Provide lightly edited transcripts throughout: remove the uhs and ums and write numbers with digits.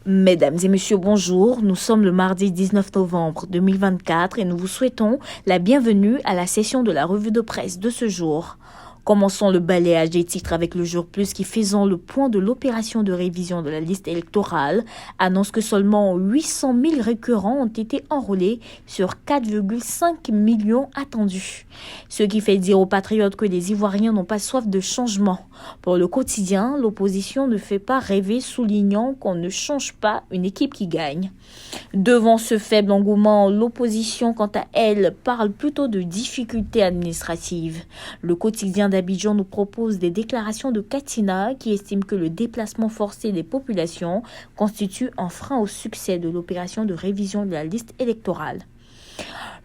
Mesdames et messieurs, bonjour. Nous sommes le mardi 19 novembre 2024 et nous vous souhaitons la bienvenue à la session de la revue de presse de ce jour. Commençons le balayage des titres avec le Jour Plus qui, faisant le point de l'opération de révision de la liste électorale, annonce que seulement 800 000 récurrents ont été enrôlés sur 4,5 millions attendus. Ce qui fait dire aux patriotes que les Ivoiriens n'ont pas soif de changement. Pour le quotidien, l'opposition ne fait pas rêver, soulignant qu'on ne change pas une équipe qui gagne. Devant ce faible engouement, l'opposition, quant à elle, parle plutôt de difficultés administratives. Le quotidien d'Abidjan nous propose des déclarations de Katina qui estime que le déplacement forcé des populations constitue un frein au succès de l'opération de révision de la liste électorale.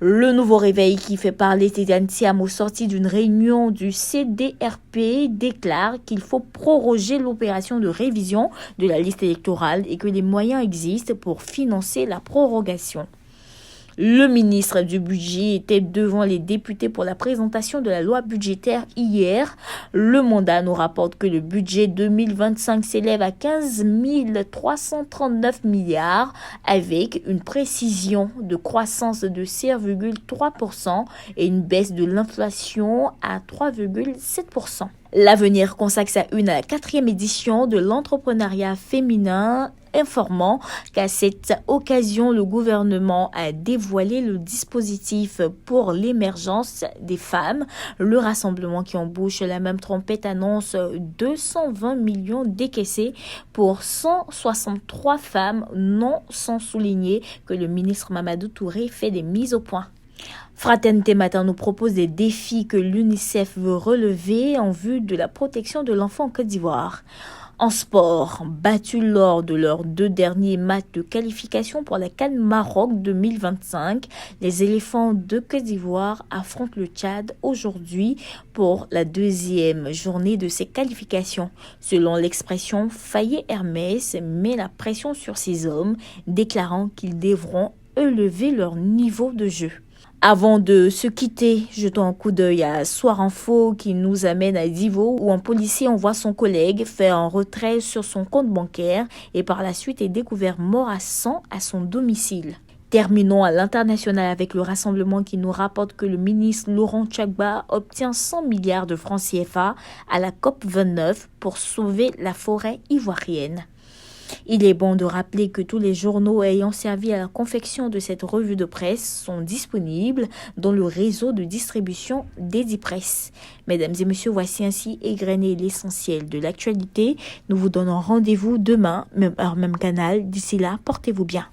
Le nouveau réveil qui fait parler Tidiane Thiam au sorti d'une réunion du CDRP déclare qu'il faut proroger l'opération de révision de la liste électorale et que les moyens existent pour financer la prorogation. Le ministre du Budget était devant les députés pour la présentation de la loi budgétaire hier. Le mandat nous rapporte que le budget 2025 s'élève à 15 339 milliards avec une précision de croissance de 6,3% et une baisse de l'inflation à 3,7%. L'Avenir consacre sa une à la 4e édition de l'entrepreneuriat féminin, informant qu'à cette occasion, le gouvernement a dévoilé le dispositif pour l'émergence des femmes. Le rassemblement qui embauche la même trompette annonce 220 millions décaissés pour 163 femmes, non sans souligner que le ministre Mamadou Touré fait des mises au point. Fraternité Matin nous propose des défis que l'UNICEF veut relever en vue de la protection de l'enfant en Côte d'Ivoire. En sport, battus lors de leurs 2 derniers matchs de qualification pour la CAN Maroc 2025, les éléphants de Côte d'Ivoire affrontent le Tchad aujourd'hui pour la 2e journée de ces qualifications. Selon l'expression, Faye Hermès met la pression sur ses hommes, déclarant qu'ils devront élever leur niveau de jeu. Avant de se quitter, jetons un coup d'œil à Soir Info qui nous amène à Divo où un policier envoie son collègue faire un retrait sur son compte bancaire et par la suite est découvert mort à sang à son domicile. Terminons à l'international avec le rassemblement qui nous rapporte que le ministre Laurent Gbagbo obtient 100 milliards de francs CFA à la COP29 pour sauver la forêt ivoirienne. Il est bon de rappeler que tous les journaux ayant servi à la confection de cette revue de presse sont disponibles dans le réseau de distribution d'Edipresse. Mesdames et messieurs, voici ainsi égrené l'essentiel de l'actualité. Nous vous donnons rendez-vous demain, même heure, même canal. D'ici là, portez-vous bien.